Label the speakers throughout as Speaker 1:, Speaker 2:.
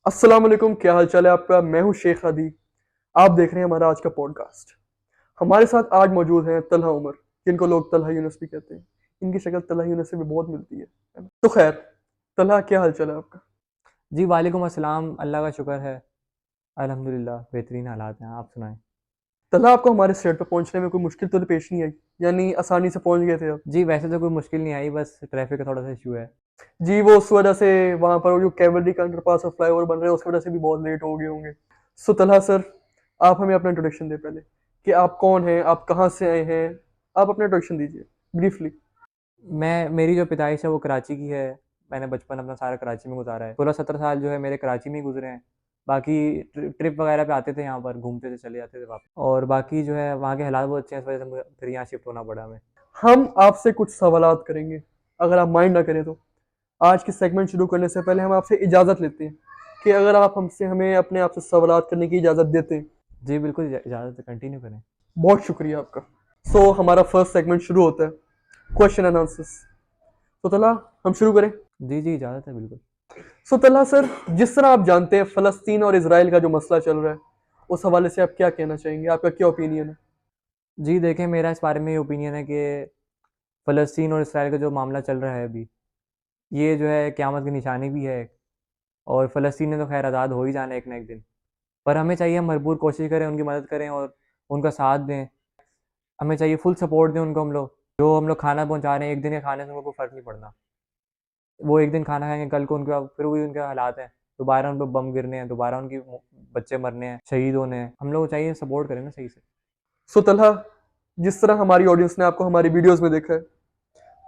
Speaker 1: अस्सलाम वालेकुम, क्या हाल चाल है आपका। मैं हूं शेख हादी। आप देख रहे हैं हमारा आज का पॉडकास्ट। हमारे साथ आज मौजूद हैं तलहा उमर, जिनको लोग तलहा यूनुस भी कहते हैं। इनकी शक्ल तलहा यूनुस से भी बहुत मिलती है ना? तो खैर, तलहा क्या हाल चाल है आपका।
Speaker 2: जी, वालेकुम अस्सलाम। अल्लाह का शुक्र है। अल्हम्दुलिल्लाह बेहतरीन हालात हैं। आप सुनाएँ?
Speaker 1: तलहा, आपको हमारे स्टेट पर पहुंचने में कोई मुश्किल तो पेश नहीं आई, यानी आसानी से पहुंच गए थे आप।
Speaker 2: जी, वैसे तो कोई मुश्किल नहीं आई, बस ट्रैफ़िक का थोड़ा-सा इश्यू है।
Speaker 1: जी, वो उस वजह से वहां पर वो जो कैवलरी का अंडरपास और फ्लाईओवर बन रहे हैं उसकी वजह से भी बहुत लेट हो गए होंगे। सो तलहा सर, आप हमें अपना इंट्रोडक्शन दें पहले, कि आप कौन हैं, आप कहाँ से आए हैं। आप अपना इंट्रोडक्शन दीजिए ब्रीफली।
Speaker 2: मेरी जो पैदाइश है वो कराची की है। मैंने बचपन अपना सारा कराची में गुज़ारा है। 16-17 साल जो है मेरे कराची में ही गुज़रे हैं। बाकी ट्रिप वगैरह पे आते थे यहाँ पर, घूमते थे, चले जाते थे वापस। और बाकी जो है वहाँ के हालात बहुत अच्छे हैं, इस वजह से मुझे फिर यहाँ शिफ्ट होना पड़ा हमें।
Speaker 1: हम आपसे कुछ सवालात करेंगे, अगर आप माइंड ना करें तो। आज की सेगमेंट शुरू करने से पहले हम आपसे इजाज़त लेते हैं कि अगर आप हमसे हमें अपने आप से सवालात करने की इजाज़त देते हैं।
Speaker 2: जी, बिल्कुल इजाज़त है, कंटिन्यू करें।
Speaker 1: बहुत शुक्रिया आपका। सो हमारा फर्स्ट सेगमेंट शुरू होता है, क्वेश्चन एंड आंसर्स। तो तला, हम शुरू करें।
Speaker 2: जी, जी, इजाज़त है बिल्कुल।
Speaker 1: सो तला सर, जिस तरह आप जानते हैं फ़लस्तीन और इसराइल का जो मसला चल रहा है, उस हवाले से आप क्या कहना चाहेंगे, आपका क्या ओपिनियन है।
Speaker 2: जी, देखें, मेरा इस बारे में ये ओपिनियन है कि फ़लस्तीन और इसराइल का जो मामला चल रहा है अभी, ये जो है क़यामत की निशानी भी है। और फ़लस्तीन ने तो ख़ैर आज़ाद हो ही जाना है एक ना एक दिन। पर हमें चाहिए हम भरपूर कोशिश करें, उनकी मदद करें और उनका साथ दें। हमें चाहिए फुल सपोर्ट दें उनको हम लोग। जो हम लोग खाना पहुँचा रहे हैं, एक दिन के खाने से उनको कोई फ़र्क नहीं पड़ना। वो एक दिन खाना खाएँगे, कल को उनका फिर वही उनके हालात हैं। दोबारा उन पे बम गिरने हैं, दोबारा उनकी बच्चे मरने हैं, शहीद होने हैं। हम लोग चाहिए सपोर्ट करें ना सही से।
Speaker 1: सो तलहा, जिस तरह हमारी ऑडियंस ने आपको हमारी वीडियोस में देखा है,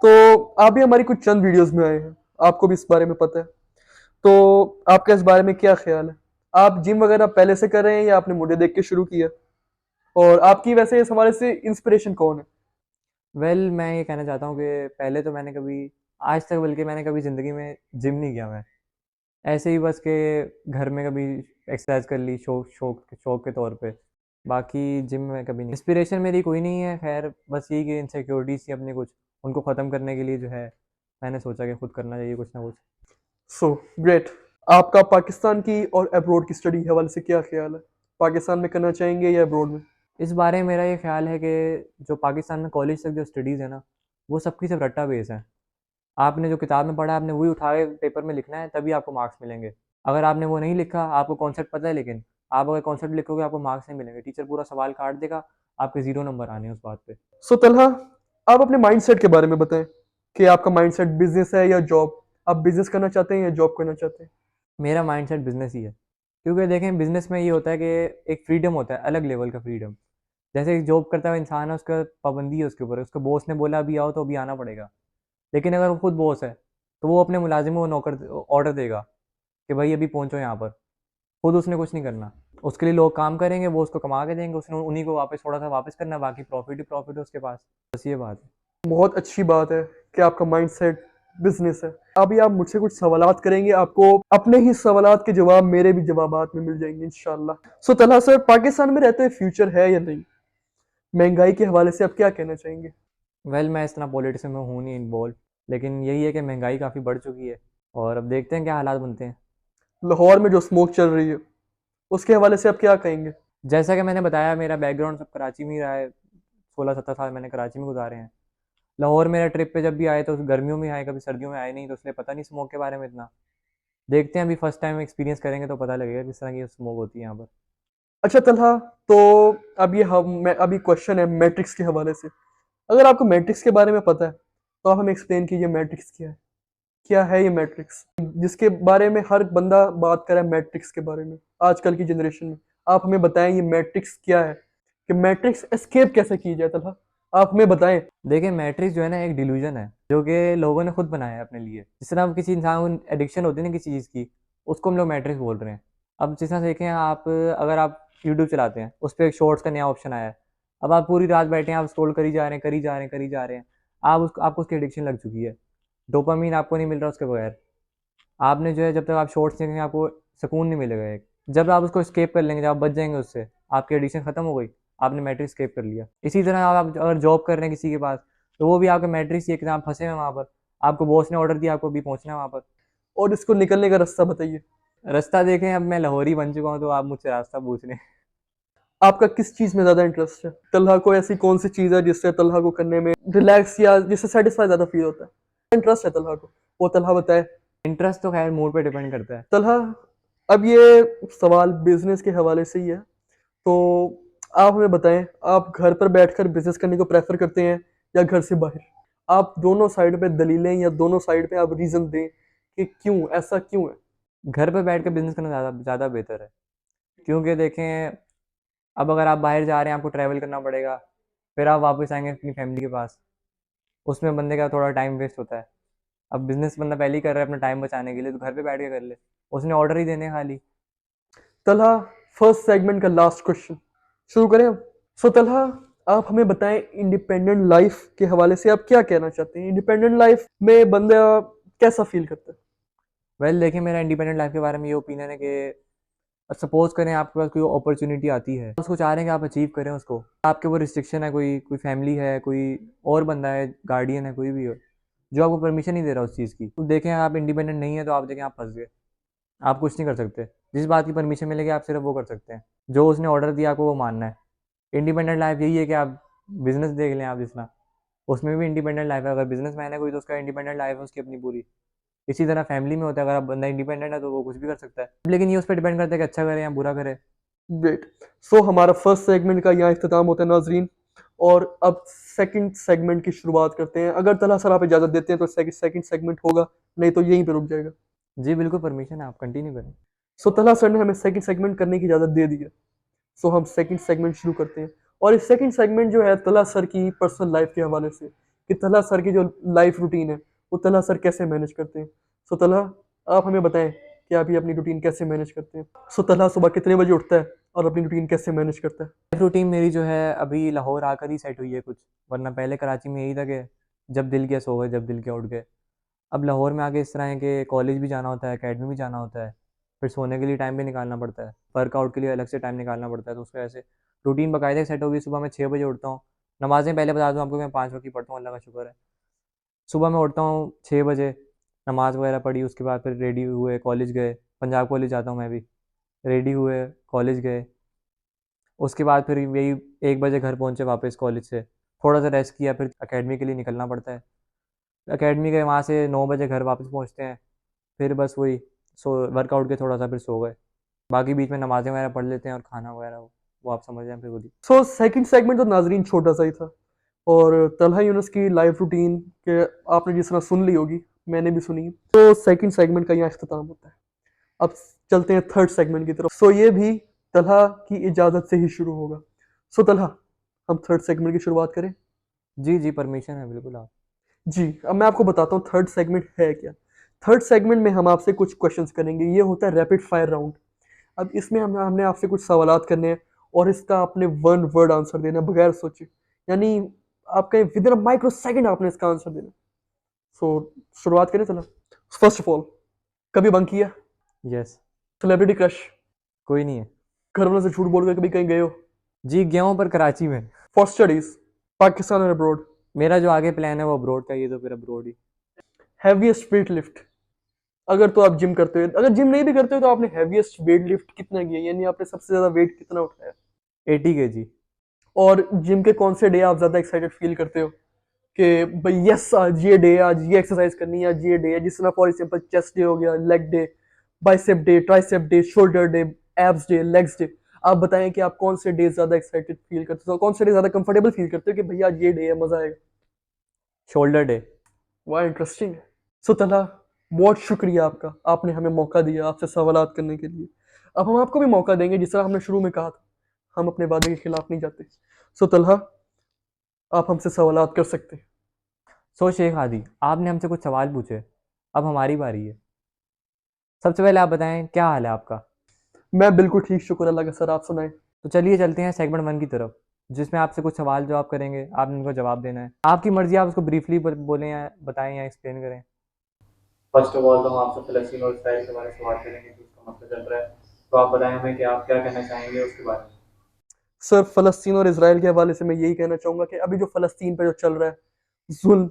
Speaker 1: तो आप भी हमारी कुछ चंद वीडियोस में आए हैं, आपको भी इस बारे में पता है। तो आपका इस बारे में क्या ख्याल है। आप जिम वगैरह पहले से कर रहे हैं या आपने मुझे देख के शुरू किया, और आपकी वैसे इस हमारे से इंस्पिरेशन कौन है।
Speaker 2: मैं ये कहना चाहता हूँ कि पहले तो मैंने कभी आज तक बल्कि मैंने कभी ज़िंदगी में जिम नहीं किया मैं। ऐसे ही बस के घर में कभी एक्सरसाइज कर ली शौक के तौर पे। बाकी जिम में कभी नहीं। इंस्पिरेशन मेरी कोई नहीं है खैर, बस यही कि इनसिक्योरिटीज़ थी अपनी कुछ, उनको ख़त्म करने के लिए जो है मैंने सोचा कि खुद करना चाहिए कुछ ना कुछ।
Speaker 1: So great. आपका पाकिस्तान की और अब्रोड की स्टडी के हवाले से क्या ख्याल है, पाकिस्तान में करना चाहेंगे या अब्रोड में।
Speaker 2: इस बारे में मेरा ये ख़्याल है कि जो पाकिस्तान में कॉलेज तक जो स्टडीज़ है ना, वो सबकी सब रट्टा बेस है। आपने जो किताब में पढ़ा है आपने वही उठा के पेपर में लिखना है, तभी आपको मार्क्स मिलेंगे। अगर आपने वो नहीं लिखा, आपको कॉन्सेप्ट पता है लेकिन आप अगर कॉन्सेप्ट लिखोगे आपको मार्क्स नहीं मिलेंगे। टीचर पूरा सवाल काट देगा, आपके 0 नंबर आने हैं उस बात पे।
Speaker 1: सो तलहा, आप अपने माइंडसेट के बारे में बताएं कि आपका माइंडसेट बिजनेस है या जॉब। आप बिजनेस करना चाहते हैं या जॉब करना चाहते हैं।
Speaker 2: मेरा माइंडसेट बिज़नेस ही है। क्योंकि देखें बिज़नेस में ये होता है कि एक फ्रीडम होता है, अलग लेवल का फ्रीडम। जैसे एक जॉब करता हुआ इंसान है, उसका पाबंदी है उसके ऊपर, उसके बॉस ने बोला अभी आओ तो अभी आना पड़ेगा। लेकिन अगर वो खुद बॉस है, तो वो अपने मुलाज़िमों को नौकर ऑर्डर देगा कि भाई अभी पहुँचो यहाँ पर। खुद उसने कुछ नहीं करना। उसके लिए लोग काम करेंगे, वो उसको कमा के देंगे, उसने उन्हीं को वापस थोड़ा-सा वापस करना है, बाकी प्रॉफ़िट ही प्रॉफ़िट है उसके पास। बस ये बात है।
Speaker 1: बहुत अच्छी बात है कि आपका माइंडसेट बिजनेस है। अभी आप मुझसे कुछ सवालात करेंगे, आपको अपने ही सवालात के जवाब मेरे भी जवाबात में मिल जाएंगे इंशाल्लाह। सो तलहा सर, पाकिस्तान में रहते फ्यूचर है या नहीं, महंगाई के हवाले से आप क्या कहना चाहेंगे।
Speaker 2: मैं इतना पॉलिटिक्स में हूँ नहीं इन्वॉल्व, लेकिन यही है कि महँगाई काफ़ी बढ़ चुकी है और अब देखते हैं क्या हालात बनते हैं।
Speaker 1: लाहौर में जो स्मोक चल रही है, उसके हवाले से आप क्या कहेंगे।
Speaker 2: जैसा कि मैंने बताया मेरा बैकग्राउंड सब कराची में ही रहा है, 16-17 साल मैंने कराची में गुज़ारे हैं। लाहौर मेरा ट्रिप पे जब भी आए तो गर्मियों में आए, कभी सर्दियों में आए नहीं, तो इसलिए पता नहीं स्मोक के बारे में इतना। देखते हैं अभी फर्स्ट टाइम एक्सपीरियंस करेंगे तो पता लगेगा किस तरह की स्मोक होती है यहाँ पर।
Speaker 1: अच्छा तलहा, तो अब ये हम मैं अभी क्वेश्चन है मैट्रिक्स के हवाले से। अगर आपको मैट्रिक्स के बारे में पता है, तो आप हमें एक्सप्लेन कीजिए मैट्रिक्स क्या है। क्या है ये मैट्रिक्स, जिसके बारे में हर बंदा बात कर रहा है मैट्रिक्स के बारे में आजकल की जनरेशन में। आप हमें बताएं ये मैट्रिक्स क्या है, कि मैट्रिक्स एस्केप कैसे की जाए। तलहा, आप हमें बताएं।
Speaker 2: देखिए मैट्रिक्स जो है ना एक डिल्यूजन है, जो कि लोगों ने खुद बनाया है अपने लिए। जिस तरह अब किसी इंसान को एडिक्शन होती है ना किसी चीज़ की, उसको हम लोग मैट्रिक्स बोल रहे हैं। अब जिस तरह से देखें आप, अगर आप यूट्यूब चलाते हैं, उस पे एक शॉर्ट्स का नया ऑप्शन आया है। अब आप पूरी रात बैठे हैं, आप स्क्रॉल करी जा रहे हैं, करी जा रहे हैं, करी जा रहे हैं। आपको उसकी एडिक्शन लग चुकी है। डोपामाइन आपको नहीं मिल रहा उसके बगैर। आपने जो है जब तक आप शॉर्ट्स देखेंगे आपको सुकून नहीं मिलेगा एक। जब आप उसको एस्केप कर लेंगे, जब आप बच जाएँगे उससे, आपकी एडिक्शन खत्म हो गई, आपने मैट्रिक्स एस्केप कर लिया। इसी तरह आप अगर जॉब कर रहे हैं किसी के पास, तो वो भी आपका मैट्रिक्स ही है कि आप फँसे हैं वहाँ पर। आपको बॉस ने ऑर्डर दिया, आपको अभी पहुँचना है वहाँ पर।
Speaker 1: और इसको निकलने का रास्ता बताइए।
Speaker 2: रास्ता देखें, अब मैं लाहौरी बन चुका हूँ तो आप मुझसे रास्ता पूछ रहे हैं।
Speaker 1: आपका किस चीज़ में ज़्यादा इंटरेस्ट है? तलहा को ऐसी कौन सी चीज़ है जिससे तलहा को करने में रिलैक्स या जिससे सेटिस्फाई ज़्यादा फील होता है? इंटरेस्ट है तलहा को, वो तलहा बताए।
Speaker 2: इंटरेस्ट तो खैर मूड पे डिपेंड करता है।
Speaker 1: तलहा, अब ये सवाल बिजनेस के हवाले से ही है, तो आप हमें बताएं, आप घर पर बैठकर बिजनेस करने को प्रेफर करते हैं या घर से बाहर? आप दोनों साइड पे दलीलें या दोनों साइड पे आप रीजन दें कि क्यों, ऐसा क्यों है?
Speaker 2: घर पे बैठ कर बिजनेस करना ज़्यादा ज़्यादा बेहतर है, क्योंकि देखें, अब अगर आप बाहर जा रहे हैं आपको ट्रैवल करना पड़ेगा, फिर आप वापस आएंगे अपनी फैमिली के पास, उसमें बंदे का थोड़ा टाइम वेस्ट होता है। अब बिजनेस बंदा पहले ही कर रहा है अपना टाइम बचाने के लिए, तो घर पे बैठ के कर ले, उसने ऑर्डर ही देने हैं खाली।
Speaker 1: तलहा, फर्स्ट सेगमेंट का लास्ट क्वेश्चन शुरू करें हम। सो तलहा, आप हमें बताएं, इंडिपेंडेंट लाइफ के हवाले से आप क्या कहना चाहते हैं? इंडिपेंडेंट लाइफ में बंदा कैसा फील करता है?
Speaker 2: वेल देखिए, मेरा इंडिपेंडेंट लाइफ के बारे में ये ओपिनियन है कि सपोज करें आपके पास कोई अपॉर्चुनिटी आती है, उसको चाह रहे हैं कि आप अचीव करें उसको, आपके वो रिस्ट्रिक्शन है, कोई कोई फैमिली है, कोई और बंदा है, गार्डियन है, कोई भी हो, जो आपको परमिशन नहीं दे रहा उस चीज़ की, तो देखें आप इंडिपेंडेंट नहीं है तो आप देखें आप फंस गए, आप कुछ नहीं कर सकते। जिस बात की परमिशन मिलेगी आप सिर्फ वो कर सकते हैं, जो उसने ऑर्डर दिया आपको वो मानना है। इंडिपेंडेंट लाइफ यही है कि आप बिजनेस देख लें आप जितना, उसमें भी इंडिपेंडेंट लाइफ है, अगर बिजनेस मैन है कोई तो उसका इंडिपेंडेंट लाइफ है उसकी अपनी पूरी। इसी तरह फैमिली में होता है, अगर आप बंदा इंडिपेंडेंट है तो वो कुछ भी कर सकता है, लेकिन ये उस पर डिपेंड करता है कि अच्छा करे या बुरा करे।
Speaker 1: ग्रेट। सो हमारा फर्स्ट सेगमेंट का यहाँ इख्तिताम होता है नाजरीन, और अब सेकंड सेगमेंट की शुरुआत करते हैं। अगर तलहा सर आप इजाज़त देते हैं तो सेकंड सेगमेंट होगा, नहीं तो यहीं पे रुक जाएगा।
Speaker 2: जी बिल्कुल परमिशन है, आप कंटिन्यू करें।
Speaker 1: सो तलहा सर ने हमें सेकंड सेगमेंट करने की इजाज़त दे दी है, सो हम सेकंड सेगमेंट शुरू करते हैं। और इस सेकंड सेगमेंट जो है तलहा सर की पर्सनल लाइफ के हवाले से, कि तलहा सर की जो लाइफ रूटीन है वो तलहा सर कैसे मैनेज करते हैं। सो तलहा, आप हमें बताएं कि आप ये अपनी रूटीन कैसे मैनेज करते हैं। सो तलहा सुबह कितने बजे उठता है और अपनी रूटीन कैसे मैनेज करता है?
Speaker 2: लाइफ रूटीन मेरी जो है अभी लाहौर आकर ही सेट हुई है कुछ, वरना पहले कराची में यही था कि जब दिल किया सो गए, जब दिल किया उठ गए। अब लाहौर में आके इस तरह है कि कॉलेज भी जाना होता है, अकेडमी भी जाना होता है, फिर सोने के लिए टाइम भी निकालना पड़ता है, वर्कआउट के लिए अलग से टाइम निकालना पड़ता है, तो उसकी वजह से रूटीन बाकायदा सेट होगी। सुबह मैं 6 बजे उठता हूँ, नमाज़ें पहले बता दूँ आपको, मैं 5 वक्त की पढ़ता हूँ, अल्लाह का शुक्र है। सुबह मैं उठता हूँ 6 बजे, नमाज़ वगैरह पढ़ी, उसके बाद फिर रेडी हुए, कॉलेज गए, पंजाब कॉलेज जाता हूँ मैं भी, रेडी हुए, कॉलेज गए, उसके बाद फिर यही 1 बजे घर पहुँचे वापस कॉलेज से, थोड़ा सा रेस्ट किया, फिर अकेडमी के लिए निकलना पड़ता है, अकेडमी गए, वहाँ से 9 बजे घर वापस पहुँचते हैं, फिर बस वही सो वर्कआउट के थोड़ा सा फिर सो गए, बाकी बीच में नमाज़ें वगैरह पढ़ लेते हैं और खाना वगैरह वो आप समझ जाएं फिर खुद ही।
Speaker 1: सो सेकंड सेगमेंट तो नाजरीन छोटा सा ही था, और तलहा यूनुस की लाइफ रूटीन के आपने जिस तरह सुन ली होगी, मैंने भी सुनी, तो सेकंड सेगमेंट का यहाँ अख्ताम होता है। अब चलते हैं थर्ड सेगमेंट की तरफ। सो ये भी तलहा की इजाज़त से ही शुरू होगा। सो तलहा, हम थर्ड सेगमेंट की शुरुआत करें?
Speaker 2: जी जी परमिशन है बिल्कुल आप।
Speaker 1: जी, अब मैं आपको बताता हूँ थर्ड सेगमेंट है क्या। थर्ड सेगमेंट में हम आपसे कुछ क्वेश्चंस करेंगे, ये होता है रैपिड फायर राउंड। अब इसमें हमने आपसे कुछ सवालात करने हैं, और इसका आपने वन वर्ड आंसर देना है बगैर सोचे, यानी आपके with in a micro second आपने इसका आंसर देना। सो शुरुआत करें चलो। फर्स्ट ऑफ ऑल, कभी बंक किया?
Speaker 2: यस।
Speaker 1: Celebrity crush?
Speaker 2: कोई नहीं है।
Speaker 1: घर वालों से झूठ बोल कर कभी कहीं गए हो?
Speaker 2: जी गया हूँ पर कराची में।
Speaker 1: फॉर स्टडीज, पाकिस्तान और अब्रॉड?
Speaker 2: मेरा जो आगे प्लान है वो अब्रोड का ही है, तो फिर अब्रोड ही।
Speaker 1: Heaviest weight lift? अगर तो आप जिम करते हो, अगर जिम नहीं भी करते हो तो आपने हैवीएस्ट वेट लिफ्ट कितना किया, यानी आपने सबसे ज्यादा वेट कितना उठाया?
Speaker 2: 80 kg।
Speaker 1: और जिम के कौन से डे आप ज्यादा एक्साइटेड फील करते हो कि भाई यस आज ये डे, आज ये एक्सरसाइज करनी है, आज ये डे है, जिस तरह फॉर एग्जांपल चेस्ट डे हो गया, leg day, bicep day, tricep day, shoulder day, abs day, legs day? आप बताएं कि आप कौन से डे ज्यादा एक्साइटेड फील करते हो, कौन से डे ज्यादा कंफर्टेबल फील करते हो कि भैया आज ये डे है, मजा आएगा?
Speaker 2: Shoulder day.
Speaker 1: वाह इंटरेस्टिंग है। सो तला, बहुत शुक्रिया आपका, आपने हमें मौका दिया आपसे सवालात करने के लिए। अब हम आपको भी मौका देंगे, जिस तरह हमने शुरू में कहा था, हम अपने वादे के खिलाफ नहीं जाते। सो तलहा, आप हमसे सवालात कर सकते हैं।
Speaker 2: सो शेख हादी, आपने हमसे कुछ सवाल पूछे, अब हमारी बारी है। सबसे पहले आप बताएं क्या हाल है आपका।
Speaker 1: मैं बिल्कुल ठीक, शुक्र अल्लाह का। सर आप सुनाएं।
Speaker 2: तो चलिए चलते हैं सेगमेंट 1 की तरफ, जिसमें आपसे कुछ सवाल जवाब करेंगे, आपने उनको जवाब देना है, आपकी मर्जी, आप उसको ब्रीफली बोलें या बताएं या एक्सप्लेन करें। फर्स्ट ऑफ ऑल तो हम आपसे फ़लस्तीन और इसराइल के बारे में सवाल करेंगे कि उसका मसला चल रहा है, तो आप बताएं हमें कि आप क्या कहना चाहेंगे उसके बारे में।
Speaker 1: सर फ़लस्तीन और इसराइल के हवाले से मैं यही कहना चाहूँगा कि अभी जो फ़लस्तीन पे जो चल रहा है जुल्म,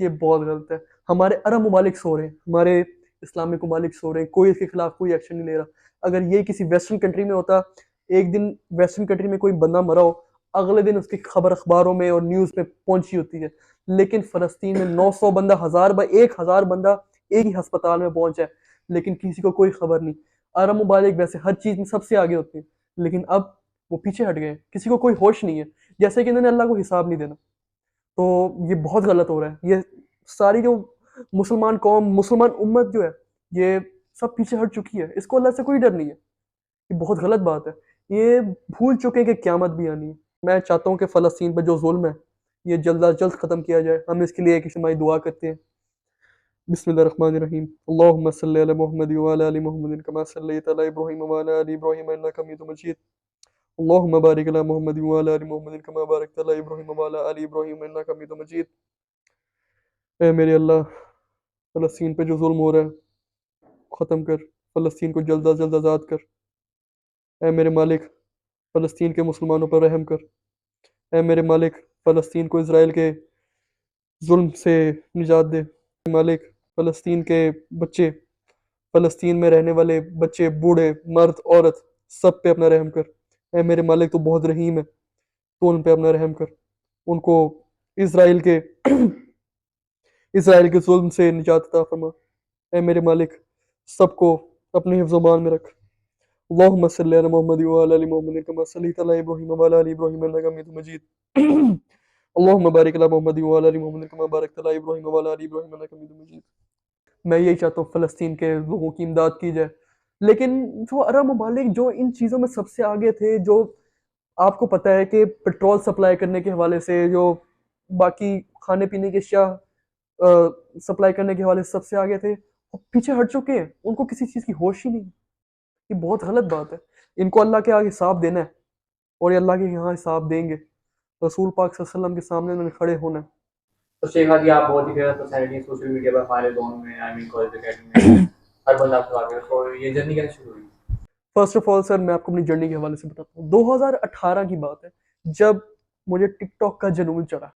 Speaker 1: ये बहुत गलत है। हमारे अरब ममालिक सो रहे हैं, हमारे इस्लामिक ममालिक सो रहे हैं, कोई इसके खिलाफ कोई एक्शन नहीं ले रहा। अगर ये किसी वेस्टर्न कंट्री में होता, एक दिन वेस्टर्न कंट्री में कोई बंदा मरा हो, अगले दिन उसकी खबर अखबारों में और न्यूज़ में पहुंची होती है। लेकिन फ़लस्तीन में 900 बंदा, 1000 बंदा एक ही अस्पताल में पहुंचा है, लेकिन किसी को कोई खबर नहीं। अरब ममालिक वैसे हर चीज़ में सबसे आगे होते हैं, लेकिन अब वो पीछे हट गए हैं, किसी को कोई होश नहीं है, जैसे कि इन्होंने अल्लाह को हिसाब नहीं देना। तो ये बहुत गलत हो रहा है। ये सारी जो मुसलमान कौम, मुसलमान उम्मत जो है, ये सब पीछे हट चुकी है। इसको अल्लाह से कोई डर नहीं है। ये बहुत गलत बात है। ये भूल चुके हैं कि क़यामत भी आनी है। मैं चाहता हूँ कि फ़लस्तीन पर जो ज़ुल्म है, ये जल्द अज़ जल्द ख़त्म किया जाए। हम इसके लिए एक इज्तिमाई दुआ करते हैं। बिस्मिल्लाहिर्रहमानिर्रहीम। अल्लाहुम्मा सल्लि अला मुहम्मद व अला आलि मुहम्मद कमा सल्लैता अला इब्राहीम व अला आलि इब्राहीम इन्नका हमीदुम मजीद। अल्लाहुम्मा बारिक अला मुहम्मद व अला आलि मुहम्मद कमा बारकता अला इब्राहीम व अला आलि इब्राहीम इन्नका हमीदुम मजीद। ऐ मेरे अल्लाह, फ़लस्तीन पे जो ज़ुल्म हो रहा है, ख़त्म कर। फ़लस्तीन को जल्द अज़ जल्द आज़ाद कर। ऐ मेरे मालिक, फ़लस्तीन के मुसलमानों पर रहम कर। ऐ मेरे मालिक, फ़लस्तीन को इज़राइल के ज़ुल्म से निजात दे। मालिक, फ़लस्तीन के बच्चे, फ़लस्तीन में रहने वाले बच्चे, बूढ़े, मर्द, औरत, सब पे अपना रहम कर। ऐ मेरे मालिक, तू बहुत रहीम है, तू उन पे अपना रहम कर। उनको इज़राइल के इज़राइल के ज़ुल्म से निजात अता फ़रमा। ऐ मेरे मालिक, सबको अपने हिफ्ज़-ओ-मान में रख। अल्लाहुम्मा सल्लि अला मुहम्मद व अला आलि मुहम्मद कमा सल्लैता अला इब्राहीम व अला आलि इब्राहीम इन्नका हमीदुम मजीद। अल्लाहुम्मा बारिक अला मुहम्मद व अला आलि मुहम्मद कमा बारकता अला इब्राहीम व अला आलि इब्राहीम इन्नका हमीदुम मजीद। मैं यही चाहता हूँ फ़लस्तीन के लोगों की इमदाद की जाए। लेकिन जो अरब ममालिक जो इन चीज़ों में सबसे आगे थे, जो आपको पता है कि पेट्रोल सप्लाई करने के हवाले से, जो बाकी खाने-पीने की अशिया सप्लाई करने के हवाले से सबसे आगे थे, वो पीछे हट चुके हैं। उनको किसी चीज़ की होश ही नहीं। ये बहुत गलत बात है। इनको अल्लाह के आगे हिसाब देना है और ये अल्लाह के यहाँ हिसाब देंगे। रसूल पाक सल्लल्लाहु अलैहि वसल्लम के सामने उन्होंने खड़े होना है।
Speaker 2: तो शेखा जी, आप बहुत ही फेमस पर्सनैलिटी सोशल मीडिया पर हमारे जोन में, आई मीन कॉलेज अकेडमी में हर बंदा आपसे बात करे, तो ये जर्नी कैसे शुरू हुई?
Speaker 1: फर्स्ट ऑफ ऑल सर, मैं आपको अपनी जर्नी के हवाले से बताता हूँ। 2018 की बात है, जब मुझे टिकटॉक का जुनून चढ़ा।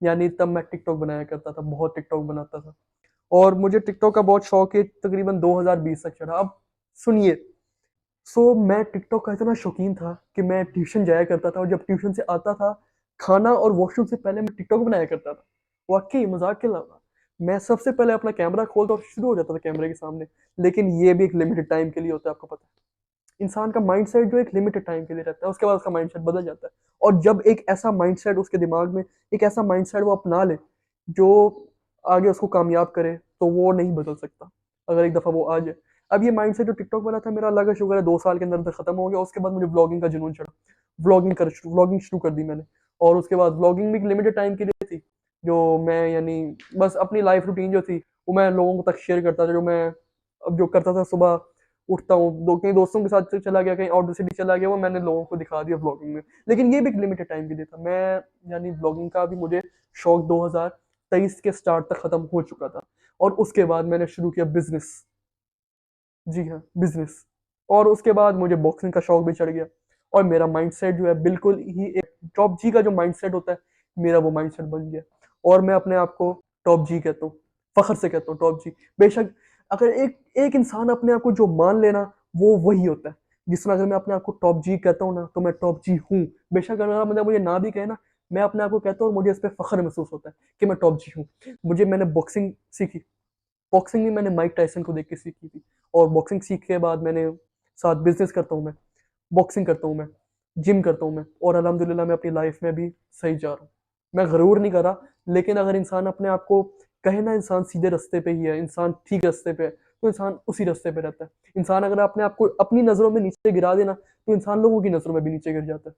Speaker 1: यानी तब मैं टिकटॉक बनाया करता था, बहुत टिकटॉक बनाता था और मुझे टिकटॉक का बहुत शौक है। तकरीबन 2020 तक चढ़ा। अब सुनिए, मैं टिकटॉक का इतना शौकीन था कि मैं ट्यूशन जाया करता था और जब ट्यूशन से आता था, खाना और वॉशरूम से पहले मैं टिकटॉक बनाया करता था। वाक़ई मज़ाक के अलावा। मैं सबसे पहले अपना कैमरा खोलता और शुरू हो जाता था कैमरे के सामने। लेकिन ये भी एक लिमिटेड टाइम के लिए होता है, आपको पता है। इंसान का माइंडसेट जो एक लिमिटेड टाइम के लिए रहता है, उसके बाद उसका माइंडसेट बदल जाता है। और जब एक ऐसा माइंडसेट उसके दिमाग में, एक ऐसा माइंडसेट वो अपना ले जो आगे उसको कामयाब करे, तो वो नहीं बदल सकता अगर एक दफ़ा वो आ जाए। अब ये माइंडसेट जो टिकटॉक वाला था, मेरा अल्लाह का शुक्र है 2 साल के अंदर अंदर खत्म हो गया। उसके बाद मुझे व्लॉगिंग का जुनून चढ़ा। व्लॉगिंग शुरू कर दी मैंने। और उसके बाद व्लॉगिंग भी एक लिमिटेड टाइम के लिए थी, जो मैं यानी बस अपनी लाइफ रूटीन जो थी वो मैं लोगों तक शेयर करता था। जो मैं अब जो करता था, सुबह उठता हूँ, कहीं दोस्तों के साथ चला गया, कहीं आउट द सिटी चला गया, वो मैंने लोगों को दिखा दिया व्लॉगिंग में। लेकिन ये भी एक लिमिटेड टाइम के लिए था। मैं यानी व्लॉगिंग का भी मुझे शौक 2023 के स्टार्ट तक खत्म हो चुका था। और उसके बाद मैंने शुरू किया बिजनेस। जी हाँ, बिजनेस। और उसके बाद मुझे बॉक्सिंग का शौक भी चढ़ गया और मेरा माइंडसेट जो है बिल्कुल ही एक टॉप जी का जो माइंडसेट होता है, मेरा वो माइंडसेट बन गया। और मैं अपने आप को टॉप जी कहता हूँ, फख्र से कहता हूँ टॉप जी। बेशक अगर एक एक इंसान अपने आप को जो मान लेना, वो वही होता है। जिस तरह अगर मैं अपने आप को टॉप जी कहता हूँ ना, तो मैं टॉप जी हूँ। बेशक अगर मतलब मुझे ना भी कहे ना, मैं अपने आप को कहता हूँ और मुझे इस पे फख्र महसूस होता है कि मैं टॉप जी हूँ। मैंने बॉक्सिंग सीखी। बॉक्सिंग भी मैंने माइक टायसन को देख के सीखी थी। और बॉक्सिंग सीख के बाद मैंने साथ बिजनेस करता हूँ मैं, बॉक्सिंग करता हूँ मैं, जिम करता हूँ मैं, और अल्हम्दुलिल्लाह मैं अपनी लाइफ में भी सही जा रहा हूँ। मैं गरूर नहीं कर रहा, लेकिन अगर इंसान अपने आप को कहे ना इंसान सीधे रास्ते पे ही है, इंसान ठीक रास्ते पे है, तो इंसान उसी रास्ते पे रहता है। इंसान अगर अपने आप को अपनी नज़रों में नीचे गिरा देना, तो इंसान लोगों की नज़रों में भी नीचे गिर जाता है।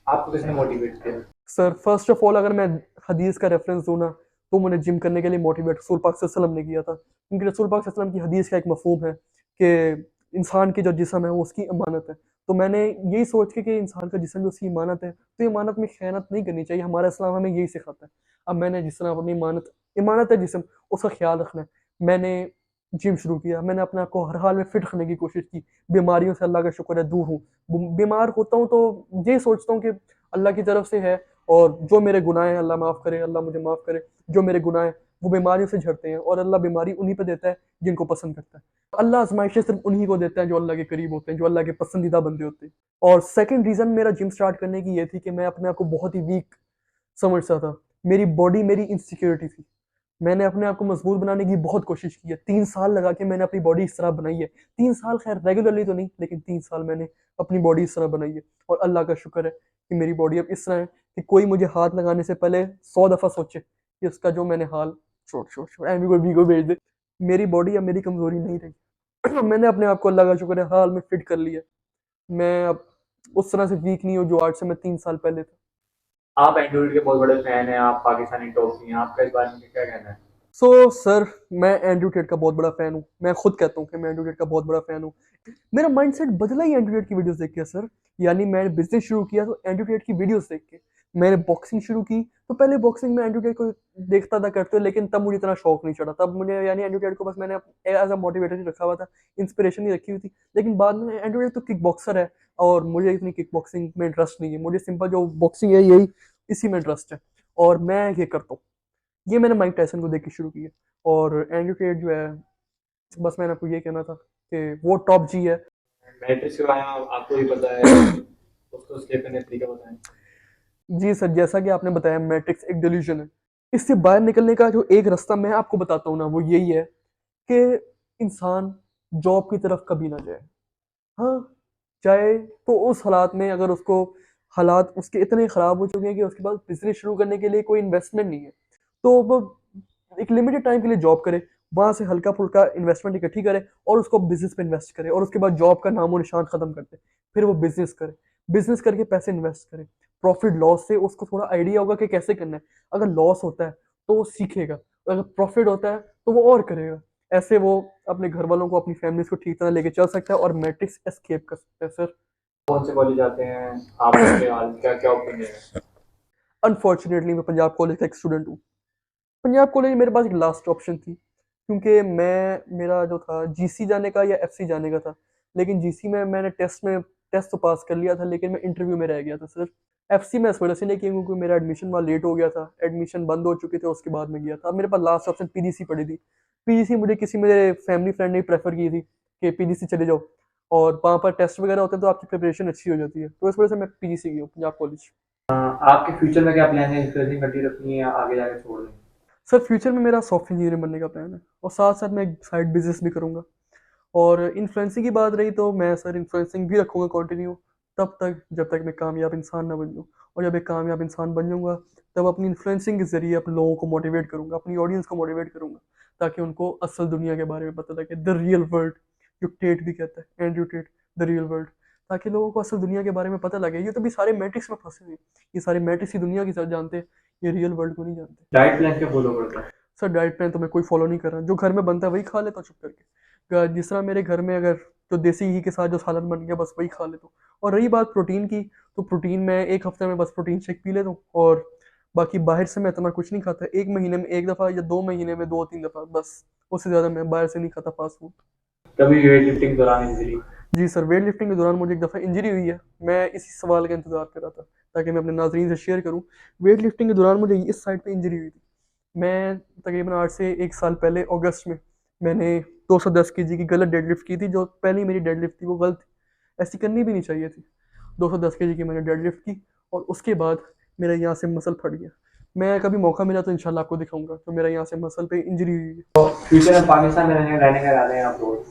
Speaker 2: आपको किसने मोटिवेट किया?
Speaker 1: सर फर्स्ट ऑफ ऑल अगर मैं हदीस का रेफरेंस दूँ ना, तो मुझे जिम करने के लिए मोटिवेट रसूल पाक सल्लल्लाहु अलैहि वसल्लम ने किया था। क्योंकि रसूल पाक सल्लल्लाहु अलैहि वसल्लम की हदीस का एक मफ़हूम है कि इंसान की जो जिस्म है वो उसकी अमानत है। तो मैंने यही सोच के कि इंसान का जिस्म जो उसकी अमानत है, तो इमानत में ख़यानत नहीं करनी चाहिए। हमारा इस्लाम हमें यही सिखाता है। अब मैंने जिस तरह अपनी इमानत है जिस्म, उसका ख़्याल रखना है। मैंने जिम शुरू किया। मैंने अपने आप को हर हाल में फ़िट रखने की कोशिश की। बीमारियों से अल्लाह का शुक्र है दूर हूँ। बीमार होता हूँ तो यही सोचता हूँ कि अल्लाह की तरफ से है, और जो मेरे गुनाह हैं अल्लाह माफ़ करे, अल्लाह मुझे माफ़ करे। जो मेरे गुनाह हैं वो बीमारियों से झड़ते हैं, और अल्लाह बीमारी उन्हीं पे देता है जिनको पसंद करता है। अल्लाह आजमाइशें सिर्फ उन्हीं को देता है जो अल्लाह के करीब होते हैं, जो अल्लाह के पसंदीदा बंदे होते हैं। और सेकंड रीज़न मेरा जिम स्टार्ट करने की ये थी कि मैं अपने आप को बहुत ही वीक समझता था। मेरी बॉडी मेरी इनसिक्योरिटी थी। मैंने अपने आप को मजबूत बनाने की बहुत कोशिश की है। 3 साल लगा के मैंने अपनी बॉडी इस तरह बनाई है। 3 साल खैर रेगुलरली तो नहीं, लेकिन 3 साल मैंने अपनी बॉडी इस तरह बनाई है, और अल्लाह का शुक्र है कि मेरी बॉडी अब इस तरह है कि कोई मुझे हाथ लगाने से पहले 100 दफ़ा सोचे कि उसका जो मैंने हाल छोड़ छोड़ छोड़ एमी को भी को भेज दे। मेरी बॉडी अब मेरी कमज़ोरी नहीं रही। मैंने अपने आप को अल्लाह का शुक्र है हाल में फिट कर लिया। मैं अब उस तरह से वीक नहीं हूँ जो आज से मैं 3 साल पहले था।
Speaker 2: आप एंड्रॉइड के बहुत बड़े फैन हैं, आप पाकिस्तानी टॉप की हैं, आपका इस बारे में क्या कहना है?
Speaker 1: सर, मैं एंड्रयू टेट का बहुत बड़ा फ़ैन हूँ। मैं खुद कहता हूँ कि मैं एंड्रयू टेट का बहुत बड़ा फ़ैन हूँ। मेरा माइंडसेट बदला ही एंड्रयू टेट की वीडियोज़ देख के सर। यानी मैंने बिज़नेस शुरू किया तो एंड्रयू टेट की वीडियोज़ देख के। मैंने बॉक्सिंग शुरू की तो पहले बॉक्सिंग में एंड्रयू टेट को देखता था करते हुए, लेकिन तब मुझे इतना शौक नहीं चढ़ा। तब मुझे यानी एंड्रयू टेट को बस मैंने एज़ अ मोटिवेटर ही रखा हुआ था, इंस्पिरेशन ही रखी हुई थी। लेकिन बाद में एंड्रयू टेट तो किक बॉक्सर है, और मुझे इतनी किक बॉक्सिंग में इंटरेस्ट नहीं है। मुझे सिंपल जो बॉक्सिंग है यही इसी में इंटरेस्ट है, और मैं ये करता हूँ। ये मैंने माइक टायसन को देख के शुरू किया, और एंड्रयू टेट जो है, बस मैंने आपको ये कहना था कि वो टॉप जी है।
Speaker 2: मैट्रिक्स के बारे में आपको भी पता है, उसको स्केप करने का तरीका बताएं।
Speaker 1: जी सर, जैसा कि आपने बताया मैट्रिक्स एक डिल्यूजन है। इससे बाहर निकलने का जो एक रास्ता मैं आपको बताता हूँ ना, वो यही है कि इंसान जॉब की तरफ कभी ना जाए। हाँ, चाहे तो उस हालात में अगर उसको हालात उसके इतने ख़राब हो चुके हैं कि उसके पास बिज़नेस शुरू करने के लिए कोई इन्वेस्टमेंट नहीं है, तो वो एक लिमिटेड टाइम के लिए जॉब करे, वहाँ से हल्का-फुल्का इन्वेस्टमेंट इकट्ठी करे और उसको बिज़नेस पे इन्वेस्ट करे, और उसके बाद जॉब का नामो-निशान ख़त्म कर दे। फिर वो बिज़नेस करे, बिज़नेस करके पैसे इन्वेस्ट करे। प्रॉफ़िट लॉस से उसको थोड़ा आइडिया होगा कि कैसे करना है। अगर लॉस होता है, तो वो सीखेगा, अगर प्रॉफ़िट होता है, तो वो और करेगा। ऐसे वो अपने घरवालों को, अपनी फैमिलीज़ को ठीक तरह लेके चल सकता है और मैट्रिक्स एस्केप कर सकता है सर।
Speaker 2: कौन से कॉलेज जाते हैं, आपके हाल क्या क्या ओपिनियन है?
Speaker 1: अनफॉर्चुनेटली मैं पंजाब कॉलेज का एक स्टूडेंट हूँ। पंजाब कॉलेज मेरे पास एक लास्ट ऑप्शन थी, क्योंकि मेरा जो था जीसी जाने का या एफसी जाने का था। लेकिन जीसी में मैंने टेस्ट तो पास कर लिया था, लेकिन मैं इंटरव्यू में रह गया था सर। एफसी में इस वजह से नहीं किया क्योंकि मेरा एडमिशन वहाँ लेट हो गया था, एडमिशन बंद हो चुके थे, उसके बाद में गया था। अब मेरे पास लास्ट ऑप्शन पीजीसी पड़ी थी। पीजीसी मुझे किसी मेरे फैमिली फ्रेंड ने प्रेफर की थी कि पीजीसी चले जाओ, और वहाँ पर टेस्ट वगैरह होते हैं तो आपकी प्रिपरेशन अच्छी हो जाती है, तो इस वजह से मैं पीजीसी गया हूँ पंजाब कॉलेज।
Speaker 2: आपके फ्यूचर में क्या प्लान है, इंफ्लुएंसिंग कंटिन्यू रखनी है या आगे जाके छोड़ दें?
Speaker 1: सर, फ्यूचर में मेरा सॉफ्टवेयर इंजीनियर बनने का प्लान है, और साथ साथ मैं एक साइड बिजनेस भी करूँगा। और इन्फ्लुएंसिंग की बात रही तो मैं सर इन्फ्लुएंसिंग भी रखूँगा कंटिन्यू, तब तक जब तक मैं कामयाब इंसान ना बन जाऊँ। और जब एक कामयाब इंसान बन जाऊँगा, तब अपनी इन्फ्लुएंसिंग के ज़रिए अपने लोगों को मोटिवेट करूँगा, अपनी ऑडियंस को मोटिवेट करूँगा, ताकि उनको असल दुनिया के बारे में पता लगे, द रियल वर्ल्ड, जो टेट भी कहता है, Andrew Tate, the real world. ताकि लोगों को असल दुनिया के बारे में पता लगे। ये तो भी सारे मैट्रिक्स में फंसे हुए हैं, ये सारे मैट्रिक्स की दुनिया की तरफ जानते हैं, ये रियल वर्ल्ड को नहीं जानते।
Speaker 2: डाइट प्लान क्या फॉलो करता है?
Speaker 1: सर, डाइट प्लान तो मैं कोई फॉलो नहीं कर रहा, जो घर में बनता है वही खा लेता हूँ चुप करके। जिस तरह मेरे घर में अगर जो देसी घी के साथ जो सालन बन गया, बस वही खा लेता हूँ। और रही बात प्रोटीन की, तो प्रोटीन मैं एक हफ्ते में बस प्रोटीन शेक पी लेता हूँ, और बाकी बाहर से मैं इतना कुछ नहीं खाता। एक महीने में एक दफ़ा या 2 महीने में 2-3 दफ़ा बस, उससे ज़्यादा मैं बाहर से नहीं खाता फास्ट फूड।
Speaker 2: कभी वेट लिफ्टिंग दौरान इंजरी?
Speaker 1: जी सर, वेट लिफ्टिंग के दौरान मुझे एक दफ़ा इंजरी हुई है। मैं इसी सवाल का इंतज़ार कर रहा था ताकि मैं अपने नाज़रीन से शेयर करूँ। वेट लिफ्टिंग के दौरान मुझे इस साइड पे इंजरी हुई थी। मैं तकरीबन आज से 1 साल पहले अगस्त में मैंने 210 केजी की गलत डेडलिफ्ट की थी, जो पहली मेरी डेडलिफ्ट थी वो गलत थी। ऐसी करनी भी नहीं चाहिए थी। 210 केजी की मैंने डेडलिफ्ट की, और उसके बाद मेरा यहाँ से मसल फट गया। मैं कभी मौका मिला तो इंशाल्लाह आपको दिखाऊँगा, तो मेरा यहाँ से मसल पे इंजरी हुई है।
Speaker 2: फ्यूचर में पाकिस्तान में रहने का इरादे हैं आप लोग?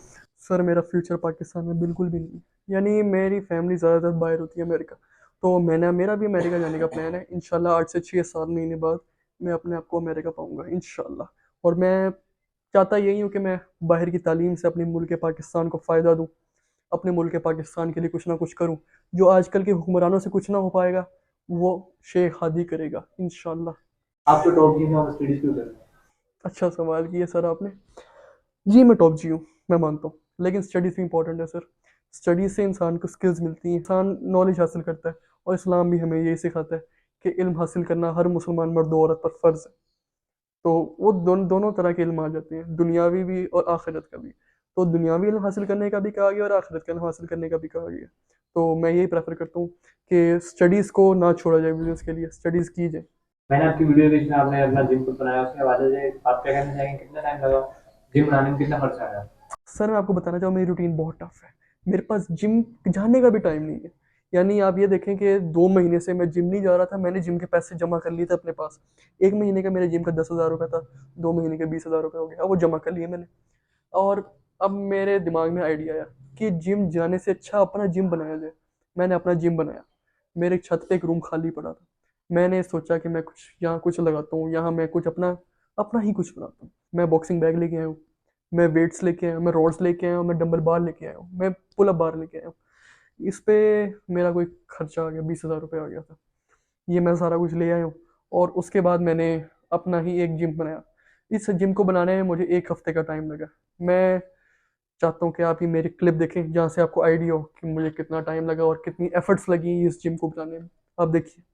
Speaker 1: सर, मेरा फ्यूचर पाकिस्तान में बिल्कुल भी नहीं है। यानी मेरी फैमिली ज़्यादातर बाहर होती है, अमेरिका। तो मेरा भी अमेरिका जाने का प्लान है। इंशाल्लाह 8 से 6-7 महीने बाद मैं अपने आप को अमेरिका पाऊँगा इंशाल्लाह। और मैं चाहता यही हूँ कि मैं बाहर की तालीम से अपने मुल्क पाकिस्तान को फ़ायदा दूँ। अपने मुल्क पाकिस्तान के लिए कुछ ना कुछ करूँ। जो आजकल के हुक्मरानों से कुछ ना हो पाएगा, वो शेख हादी करेगा इंशाल्लाह।
Speaker 2: आप तो टॉप की हैं और स्टडीज क्यों कर रहे हैं?
Speaker 1: अच्छा सवाल किया सर आपने। जी, मैं टॉप जी हूँ, मैं मानता हूँ। लेकिन स्टडीज़ भी इम्पोर्टेंट है सर। स्टडीज़ से इंसान को स्किल्स मिलती हैं, इंसान नॉलेज हासिल करता है, और इस्लाम भी हमें यही सिखाता है कि इल्म हासिल करना हर मुसलमान मर्द और औरत पर फ़र्ज़ है। तो वो दोनों तरह के इल्म आ जाते हैं, दुनियावी भी और आखिरत का भी। तो दुनियावी इल्म हासिल करने का भी कहा गया और आखिरत का इल्म हासिल करने का भी कहा गया। तो मैं यही प्रेफ़र करता हूँ कि स्टडीज़ को ना छोड़ा जाए बिज़नेस के लिए, स्टडीज़ की जाए।
Speaker 2: मैंने आपकी वीडियो देखी में आपने अपना जिम खुद बनाया, उसके हवाले से आप क्या कहना चाहेंगे, कितना टाइम लगा जिम बनाने में, कितना खर्चा आया?
Speaker 1: सर मैं आपको बताना चाहूँ मेरी रूटीन बहुत टफ है। मेरे पास जिम जाने का भी टाइम नहीं है। यानी आप ये देखें कि 2 महीने से मैं जिम नहीं जा रहा था, मैंने जिम के पैसे जमा कर लिए थे अपने पास। 1 महीने का मेरे जिम का 10,000 रुपये था, 2 महीने के 20,000 रुपये हो गया, अब वो जमा कर लिए मैंने। और अब मेरे दिमाग में आइडिया आया कि जिम जाने से अच्छा अपना जिम बनाया जाए। मैंने अपना जिम बनाया। मेरे छत पे एक रूम खाली पड़ा था। मैंने सोचा कि मैं कुछ यहाँ कुछ लगाता हूँ, यहाँ मैं कुछ अपना अपना ही कुछ बनाता हूँ। मैं बॉक्सिंग बैग लेके आया हूँ, मैं वेट्स लेके आया हूँ, मैं रॉड्स लेके आया हूँ, मैं डंबल बार लेके आया हूँ, मैं पुल अप बार लेके आया हूँ। इस पे मेरा कोई खर्चा आ गया, 20,000 रुपये आ गया था। ये मैं सारा कुछ ले आया हूँ। और उसके बाद मैंने अपना ही एक जिम बनाया। इस जिम को बनाने में मुझे 1 हफ्ते का टाइम लगा। मैं चाहता हूँ कि आप ये मेरी क्लिप देखें जहाँ से आपको आइडिया हो कि मुझे कितना टाइम लगा और कितनी एफर्ट्स लगी इस जिम को बनाने में। आप देखिए।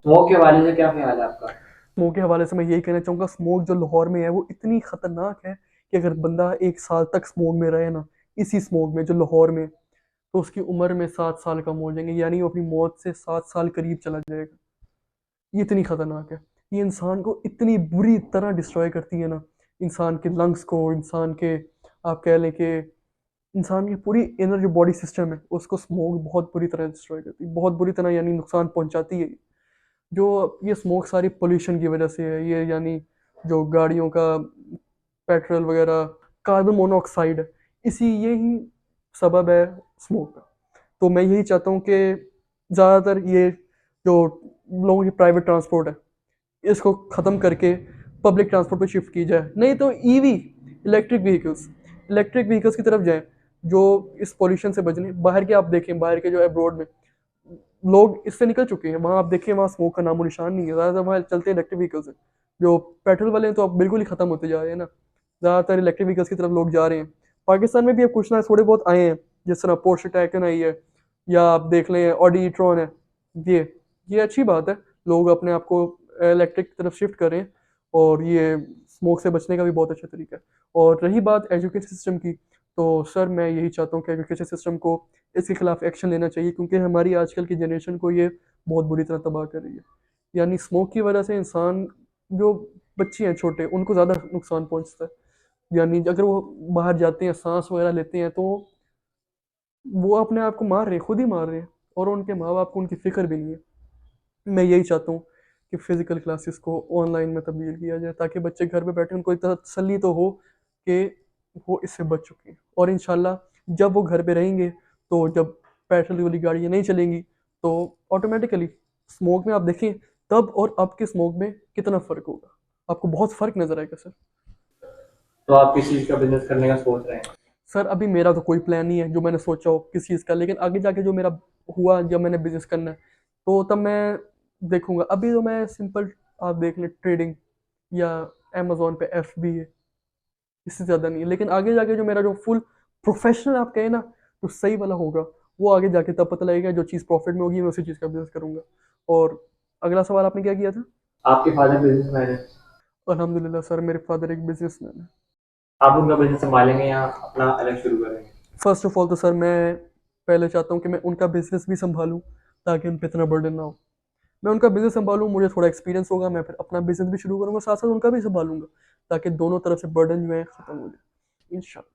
Speaker 2: स्मोक के हवाले से क्या ख्याल है आपका?
Speaker 1: स्मोक के हवाले से मैं यही कहना चाहूँगा, स्मोक जो लाहौर में है वो इतनी खतरनाक है कि अगर बंदा 1 साल तक स्मोक में रहे ना, इसी स्मोक में जो लाहौर में, तो उसकी उम्र में 7 साल कम हो जाएंगे। यानी वो अपनी मौत से 7 साल करीब चला जाएगा। ये इतनी खतरनाक है। ये इंसान को इतनी बुरी तरह डिस्ट्रॉय करती है ना, इंसान के लंग्स को, इंसान के, आप कह लें कि इंसान की पूरी इनर जो बॉडी सिस्टम है उसको स्मोक बहुत बुरी तरह डिस्ट्रॉय करती है, बहुत बुरी तरह, यानी नुकसान पहुंचाती है। जो ये स्मोक सारी पोल्यूशन की वजह से है, ये यानी जो गाड़ियों का पेट्रोल वगैरह, कार्बन मोनोऑक्साइड है, इसी यही सबब है स्मोक का। तो मैं यही चाहता हूँ कि ज़्यादातर ये जो लोगों की प्राइवेट ट्रांसपोर्ट है इसको ख़त्म करके पब्लिक ट्रांसपोर्ट पे शिफ्ट की जाए, नहीं तो ईवी, इलेक्ट्रिक व्हीकल्स की तरफ जाएं, जो इस पोल्यूशन से बचने। बाहर के आप देखें, बाहर के जो अब्रॉड में लोग इससे निकल चुके हैं, वहाँ आप देखिए वहाँ स्मोक का नामो निशान नहीं है। ज़्यादातर वहाँ चलते हैं इलेक्ट्रिक व्हीकल्स हैं। जो पेट्रोल वाले हैं तो अब बिल्कुल ही ख़त्म होते जा रहे हैं ना, ज़्यादातर इलेक्ट्रिक व्हीकल्स की तरफ लोग जा रहे हैं। पाकिस्तान में भी अब कुछ ना थोड़े बहुत आए हैं, जिस तरह पोर्शे टैकन आई है, या आप देख लें ऑडी ट्रॉन है। ये ये अच्छी बात है, लोग अपने आप को इलेक्ट्रिक की तरफ शिफ्ट करें, और ये स्मोक से बचने का भी बहुत अच्छा तरीका है। और रही बात एजुकेशन सिस्टम की, तो सर मैं यही चाहता हूँ कि एजुकेशन सिस्टम को इसके खिलाफ एक्शन लेना चाहिए, क्योंकि हमारी आजकल की जनरेशन को ये बहुत बुरी तरह तबाह कर रही है। यानी स्मोक की वजह से इंसान, जो बच्चे हैं छोटे, उनको ज़्यादा नुकसान पहुंचता है। यानी अगर वो बाहर जाते हैं, सांस वगैरह लेते हैं, तो वो अपने आप को मार रहे हैं, खुद ही मार रहे हैं, और उनके माँ बाप को उनकी फिक्र भी नहीं है। मैं यही चाहता हूँ कि फिजिकल क्लासेस को ऑनलाइन में तब्दील किया जाए, ताकि बच्चे घर पे बैठे उनको इतना तसल्ली तो हो कि वो इससे बच चुके हैं। और इंशाल्लाह जब वो घर पे रहेंगे, तो जब पेट्रोल वाली गाड़ियाँ नहीं चलेंगी, तो ऑटोमेटिकली स्मोक में आप देखें तब और अब के स्मोक में कितना फ़र्क होगा, आपको बहुत फ़र्क नज़र आएगा सर।
Speaker 2: तो आप किस चीज़ का बिजनेस करने का सोच रहे हैं?
Speaker 1: सर अभी मेरा तो कोई प्लान नहीं है जो मैंने सोचा हो किस चीज़ का, लेकिन आगे जाके जो मेरा हुआ, जब मैंने बिजनेस करना है, तो तब मैं देखूंगा। अभी तो मैं सिंपल, आप देख लें, ट्रेडिंग या अमेजोन पे एफ बी है, इससे ज़्यादा नहीं है। लेकिन आगे जाके जो मेरा जो फुल प्रोफेशनल आप कहें ना, जो सही वाला होगा, वो आगे जाके तब पता लगेगा। जो चीज़ प्रॉफिट में होगी मैं उसी चीज़ का बिजनेस करूंगा। और अगला सवाल आपने क्या किया था?
Speaker 2: आपके फादर बिजनेसमैन है,
Speaker 1: अल्हम्दुलिल्लाह सर, मेरे फादर एक बिजनेसमैन है।
Speaker 2: आप उनका बिजनेस संभालेंगे या अपना अलग शुरू करेंगे?
Speaker 1: फर्स्ट ऑफ ऑल तो सर मैं पहले चाहता हूँ कि मैं उनका बिजनेस भी संभालूँ, ताकि उन पर इतना बर्डन ना हो। मैं उनका बिजनेस संभालूँ, मुझे थोड़ा एक्सपीरियंस होगा, मैं फिर अपना बिजनेस भी शुरू करूँगा, साथ साथ उनका भी संभालूंगा, ताकि दोनों तरफ से बर्डन जो है ख़त्म हो जाए
Speaker 2: जी।
Speaker 1: इंशाल्लाह।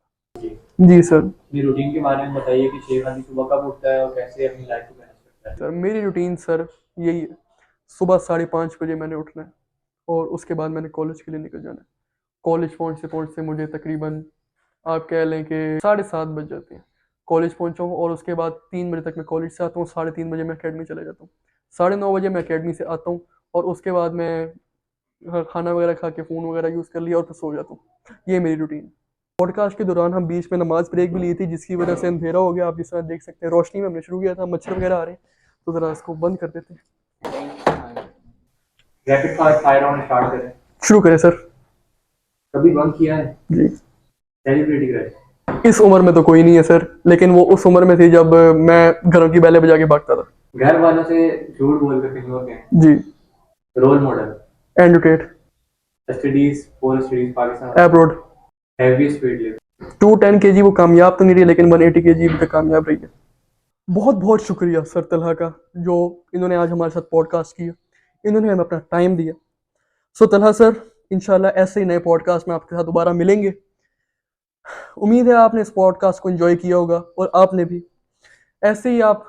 Speaker 1: जी सर।
Speaker 2: अपनी रूटीन के बारे में बताइए कि शेख अली सुबह कब उठता है और कैसे अपनी लाइफ को मैनेज करता है?
Speaker 1: सर मेरी रूटीन सर यही है, सुबह 5:30 बजे मैंने उठना है, और उसके बाद मैंने कॉलेज के लिए निकल जाना है। कॉलेज पहुँचते पहुँचते मुझे तकरीबन, आप कह लें कि 7:30 बज जाते हैं। कॉलेज पहुंचा हूँ और उसके बाद 3 बजे तक मैं कॉलेज से आता हूँ, 3:30 बजे मैं अकेडमी चले जाता हूँ, 9:30 बजे मैं अकेडमी से आता हूँ और उसके बाद मैं खाना वगैरह खा के फ़ोन वगैरह यूज़ कर लिया और फिर सो जाता हूँ। ये मेरी रूटीन। पॉडकास्ट के दौरान हम बीच में नमाज ब्रेक भी ली थी, जिसकी वजह से अंधेरा हो गया। आप जिस तरह देख सकते हैं रोशनी में हमने शुरू किया था, मच्छर वगैरह आ रहे हैं, तो ज़रा इसको बंद कर देते हैं।
Speaker 2: Rapid fire fire round start करें।
Speaker 1: शुरू करें सर।
Speaker 2: कभी बंक किया है
Speaker 1: जी।
Speaker 2: Celebrity crush?
Speaker 1: इस उम्र में तो कोई नहीं है सर, लेकिन वो उस उम्र में थी जब मैं घरों की बैलें बजा के भागता था।
Speaker 2: घर वालों से झूठ बोल कर फिल्मों के
Speaker 1: जी।
Speaker 2: Role model?
Speaker 1: Andrew Tate.
Speaker 2: Studies for studies Pakistan
Speaker 1: abroad.
Speaker 2: Heavy speed lift
Speaker 1: 210 kg वो कामयाब तो नहीं रही, लेकिन 180 kg तक कामयाब रही है। बहुत बहुत शुक्रिया सर तलहा का, जो इन्होंने आज हमारे साथ पॉडकास्ट किया, इन्होंने हमें अपना टाइम दिया। सो तलहा सर, इंशाल्लाह ऐसे ही नए पॉडकास्ट में आपके साथ दोबारा मिलेंगे। उम्मीद है आपने इस पॉडकास्ट को एंजॉय किया होगा और आपने भी ऐसे ही आप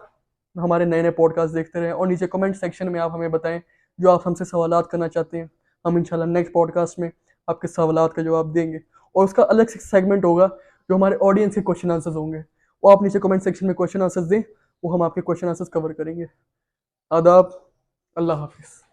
Speaker 1: हमारे नए नए पॉडकास्ट देखते रहें और नीचे कमेंट सेक्शन में आप हमें बताएं जो आप हमसे सवालात करना चाहते हैं। हम इंशाल्लाह नेक्स्ट पॉडकास्ट में आपके सवालात का जवाब देंगे और उसका अलग से सेगमेंट होगा जो हमारे ऑडियंस के क्वेश्चन आंसर्स होंगे। वो आप नीचे कमेंट सेक्शन में क्वेश्चन आंसर्स दें, वो हम आपके क्वेश्चन आंसर्स कवर करेंगे। आदाब। अल्लाह हाफिज़।